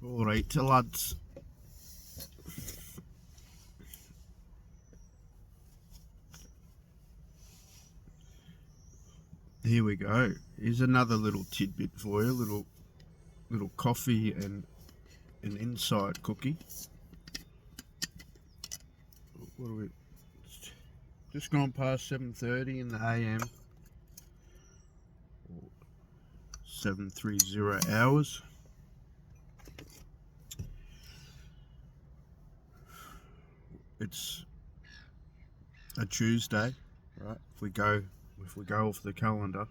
Alright, lads. Here we go. Here's another little tidbit for you. Little coffee and an inside cookie. What are we? Just gone past 7:30 in the AM. 7:30 hours. It's a Tuesday, right? If we go off the calendar,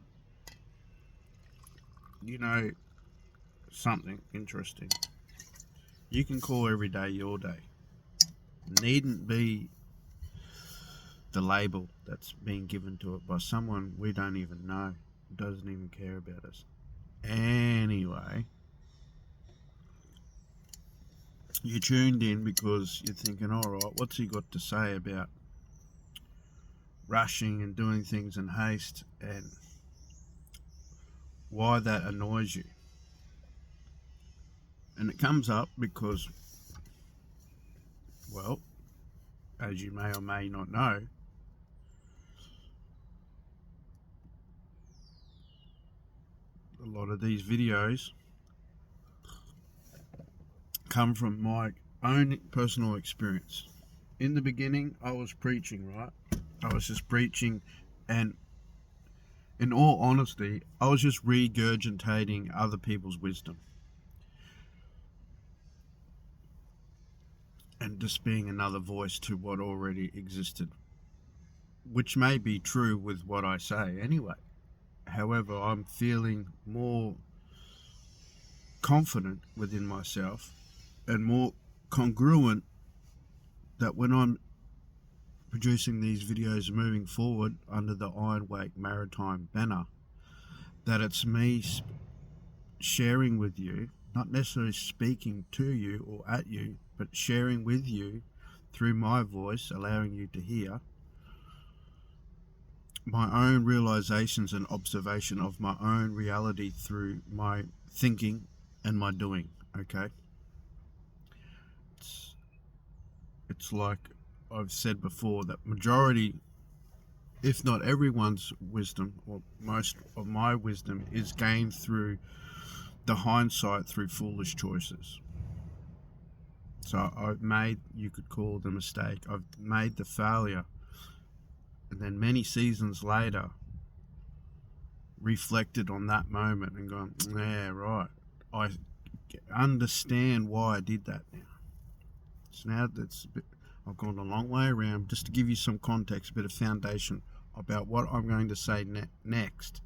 something interesting. You can call every day your day. Needn't be the label that's being given to it by someone we don't even know, doesn't even care about us. Anyway, you tuned in because you're thinking, alright, what's he got to say about rushing and doing things in haste, and why that annoys you. And it comes up because, well, as you may or may not know, a lot of these videos come from my own personal experience. In the beginning, I was preaching, right? I was just preaching, and in all honesty, I was just regurgitating other people's wisdom and just being another voice to what already existed, which may be true with what I say anyway. However, I'm feeling more confident within myself and more congruent that when I'm producing these videos moving forward under the Ironwake Maritime banner, that it's me sharing with you, not necessarily speaking to you or at you, but sharing with you through my voice, allowing you to hear my own realizations and observation of my own reality through my thinking and my doing. Okay, it's like I've said before, that majority, if not everyone's wisdom, or most of my wisdom, is gained through the hindsight through foolish choices. So I've made, you could call the mistake, I've made the failure, and then many seasons later reflected on that moment and gone, yeah, right, I understand why I did that now. So now I've gone a long way around just to give you some context, a bit of foundation about what I'm going to say next,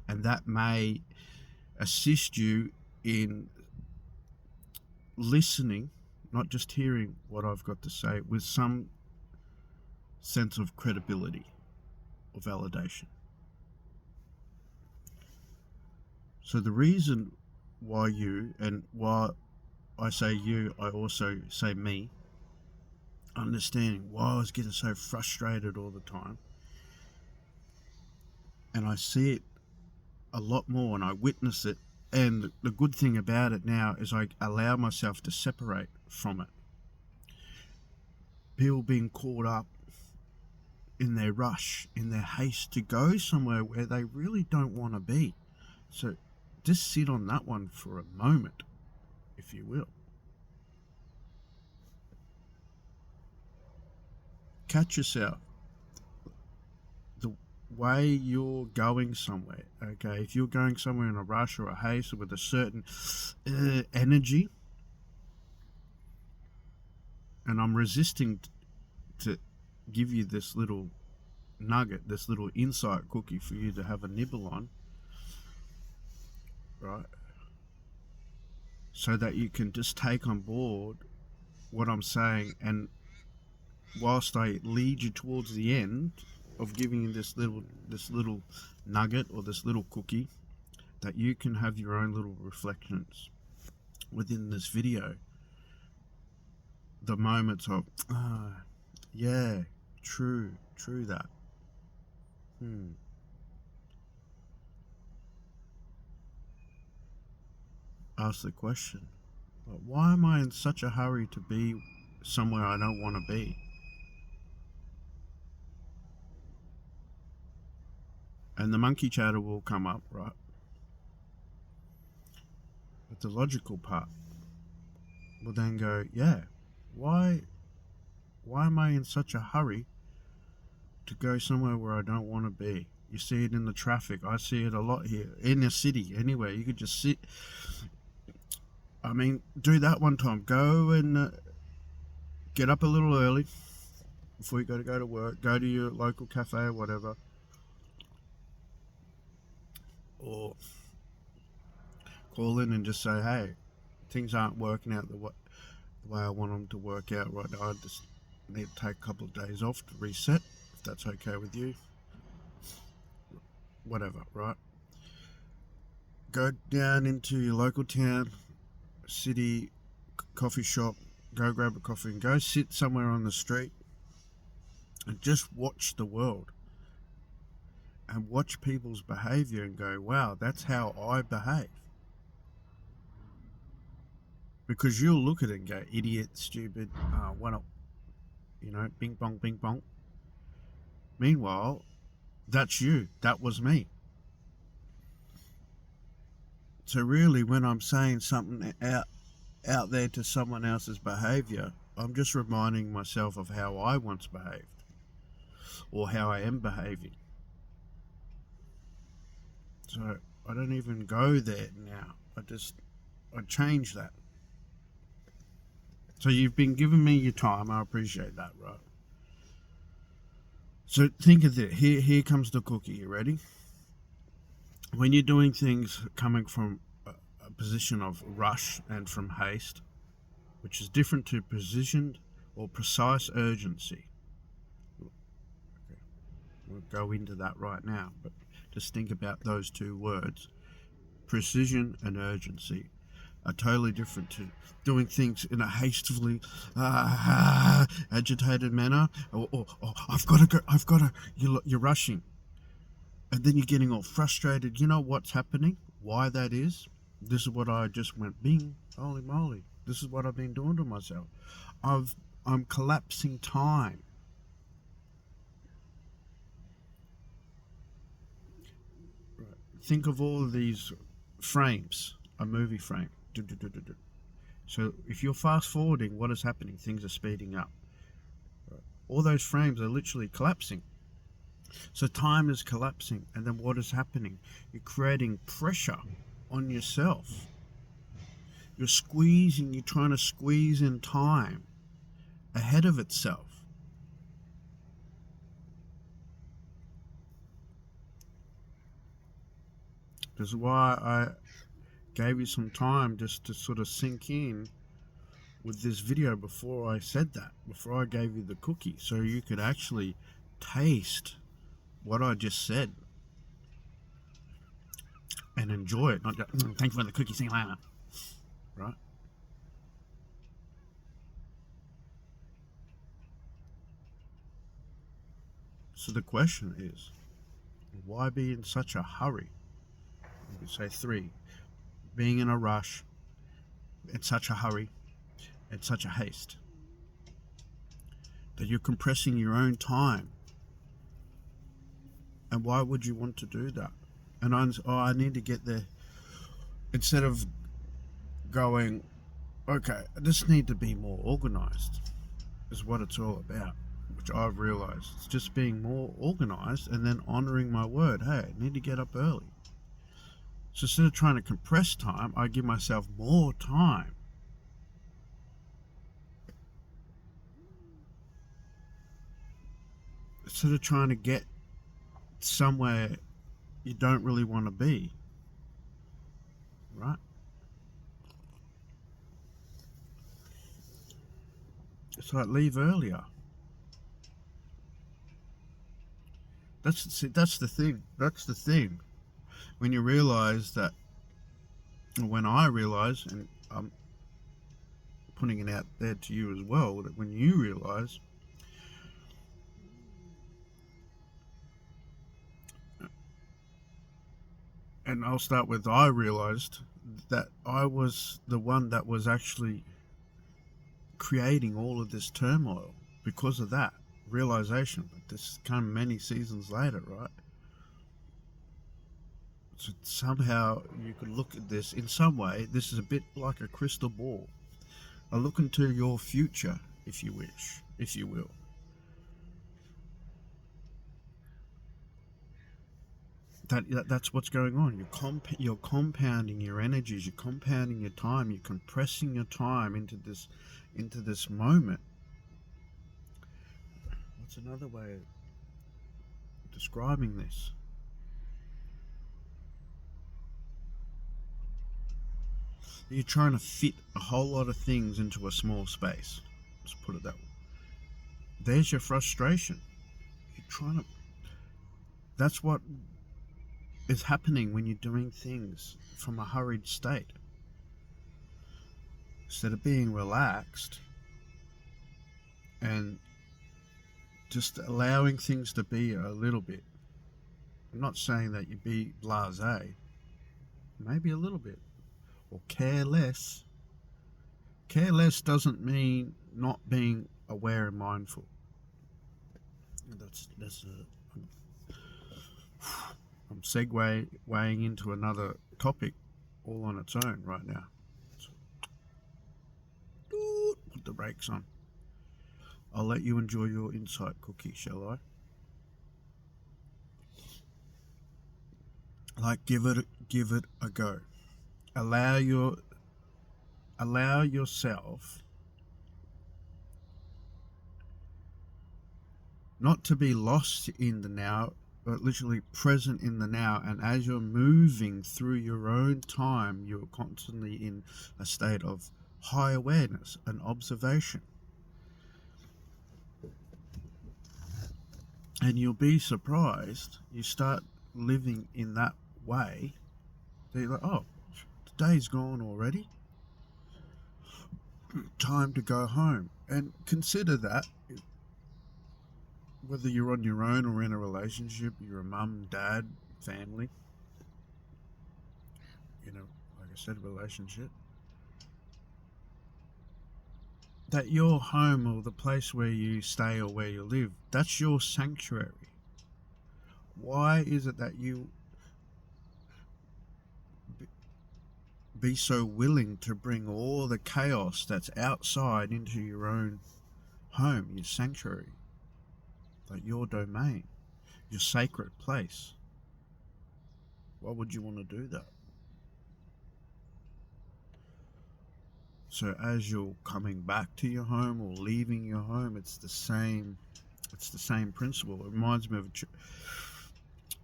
and that may assist you in listening, not just hearing what I've got to say, with some sense of credibility or validation. So the reason why you, and why I say you, I also say me, understanding why I was getting so frustrated all the time, and I see it a lot more and I witness it, and the good thing about it now is I allow myself to separate from it. People being caught up in their rush, in their haste to go somewhere where they really don't want to be. So just sit on that one for a moment, if you will. Catch yourself. The way you're going somewhere, okay? If you're going somewhere in a rush or a haste or with a certain energy, and I'm resisting to give you this little nugget, this little insight cookie for you to have a nibble on, right? So that you can just take on board what I'm saying, and whilst I lead you towards the end of giving you this little nugget or this little cookie, that you can have your own little reflections within this video. The moments of, yeah, true that. Ask the question, But why am I in such a hurry to be somewhere I don't want to be? And the monkey chatter will come up, right? But the logical part will then go, yeah, why am I in such a hurry to go somewhere where I don't want to be? You see it in the traffic. I see it a lot here. In the city, anywhere. You could just sit. I mean, do that one time. Go and get up a little early before you go to work. Go to your local cafe or whatever. Or call in and just say, hey, things aren't working out the way I want them to work out right now. I just need to take a couple of days off to reset, if that's okay with you. Whatever, right? Go down into your local town, city, coffee shop, go grab a coffee and go sit somewhere on the street and just watch the world and watch people's behavior and go, wow, that's how I behave. Because you'll look at it and go, idiot, stupid, what a, bing bong, bing bong. Meanwhile, that's you. That was me. So really, when I'm saying something out there to someone else's behavior, I'm just reminding myself of how I once behaved or how I am behaving. So I don't even go there now. I change that. So you've been giving me your time. I appreciate that, right? So think of it. Here comes the cookie. You ready? When you're doing things coming from a position of rush and from haste, which is different to precision or precise urgency. Okay. We'll go into that right now, but just think about those two words. Precision and urgency are totally different to doing things in a hastily agitated manner, or I've got to, you're rushing, and then you're getting all frustrated. You know what's happening? Why that is? This is what I just went, bing, holy moly. This is what I've been doing to myself. I'm collapsing time. Right. Think of all of these frames, a movie frame. So if you're fast forwarding, what is happening? Things are speeding up. All those frames are literally collapsing. So time is collapsing, and then what is happening? You're creating pressure on yourself. You're trying to squeeze in time ahead of itself. This is why I gave you some time just to sort of sink in with this video before I said that, before I gave you the cookie, so you could actually taste what I just said and enjoy it. Not just, thank you for the cookie, see you later. Right? So the question is, why be in such a hurry? You could say 3. Being in a rush, in such a hurry, in such a haste, that you're compressing your own time. And why would you want to do that? And I need to get there. Instead of going, okay, I just need to be more organized, is what it's all about, which I've realized. It's just being more organized and then honoring my word. Hey, I need to get up early. So instead of trying to compress time, I give myself more time. Instead of trying to get somewhere you don't really want to be, right? It's like leave earlier. That's the thing. That's the thing. When you realize that, when I realize, and I'm putting it out there to you as well, that when you realize and I'll start with, I realized that I was the one that was actually creating all of this turmoil because of that realization. But this come many seasons later, right? So somehow you could look at this in some way. This is a bit like a crystal ball. A look into your future, if you wish, if you will. That's what's going on. You're compounding your energies. You're compounding your time. You're compressing your time into this moment. What's another way of describing this? You're trying to fit a whole lot of things into a small space. Let's put it that way. There's your frustration. You're trying to. That's what is happening when you're doing things from a hurried state. Instead of being relaxed and just allowing things to be a little bit. I'm not saying that you be blasé, maybe a little bit, or care less. Care less doesn't mean not being aware and mindful. I'm segueing into another topic all on its own right now. So, put the brakes on. I'll let you enjoy your insight cookie, shall I? Like, give it a go. Allow yourself not to be lost in the now, but literally present in the now. And as you're moving through your own time, you're constantly in a state of high awareness and observation. And you'll be surprised, you start living in that way, that you're like, oh, the day's gone already. Time to go home. And consider that, whether you're on your own or in a relationship, you're a mum, dad, family, like I said, relationship, that your home or the place where you stay or where you live, that's your sanctuary. Why is it that you be so willing to bring all the chaos that's outside into your own home, your sanctuary, like your domain, your sacred place? Why would you want to do that? So as you're coming back to your home or leaving your home, it's the same principle. It reminds me of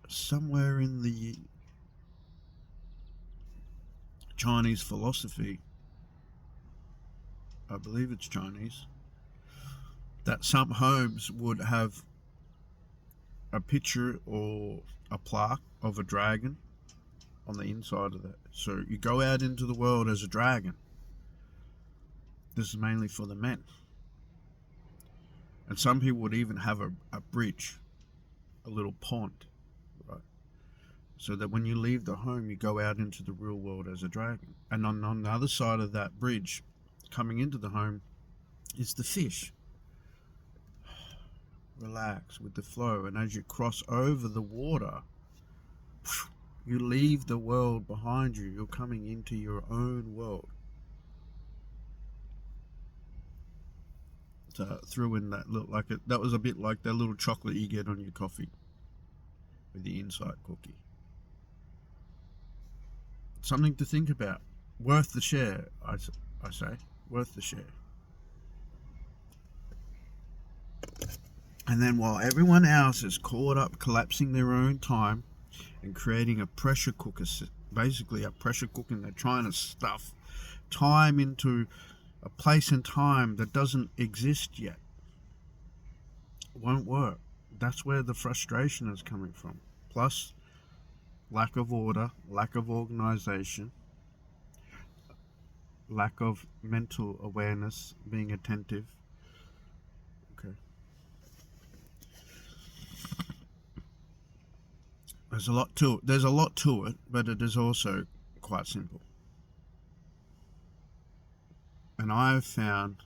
somewhere in the Chinese philosophy, I believe it's Chinese, that some homes would have a picture or a plaque of a dragon on the inside of that. So you go out into the world as a dragon. This is mainly for the men. And some people would even have a bridge, a little pond, right? So that when you leave the home, you go out into the real world as a dragon. And on the other side of that bridge, coming into the home, is the fish. Relax with the flow. And as you cross over the water, you leave the world behind you. You're coming into your own world. So threw in that little, that was a bit like that little chocolate you get on your coffee with the inside cookie. Something to think about. Worth the share, I say. Worth the share. And then while everyone else is caught up collapsing their own time and creating a pressure cooker, basically a pressure cooker, and they're trying to stuff time into a place and time that doesn't exist yet. It won't work. That's where the frustration is coming from. Plus, lack of order, lack of organization, lack of mental awareness, being attentive. Okay. There's a lot to it, but it is also quite simple. And I've found,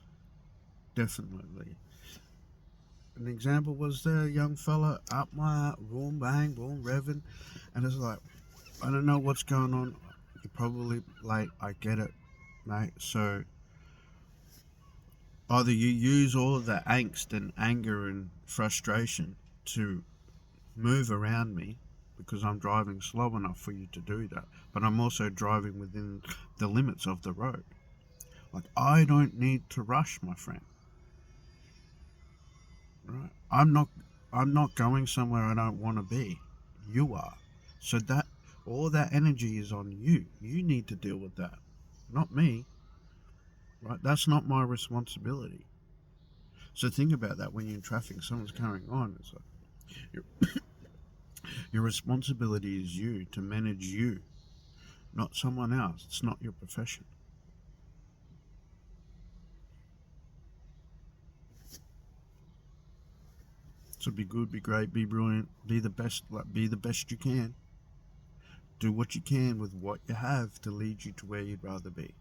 definitely, an example was the young fella up my boom bang boom revving, and it's like, I don't know what's going on. You're probably late. I get it, mate. So either you use all of that angst and anger and frustration to move around me because I'm driving slow enough for you to do that, but I'm also driving within the limits of the road. Like, I don't need to rush, my friend. Right? I'm not going somewhere I don't want to be. You are. So that all that energy is on you. You need to deal with that, not me. Right? That's not my responsibility. So think about that when you're in traffic, someone's carrying on. It's like your responsibility is you to manage you, not someone else. It's not your profession. So be good, be great, be brilliant, be the best. Like, be the best you can. Do what you can with what you have to lead you to where you'd rather be.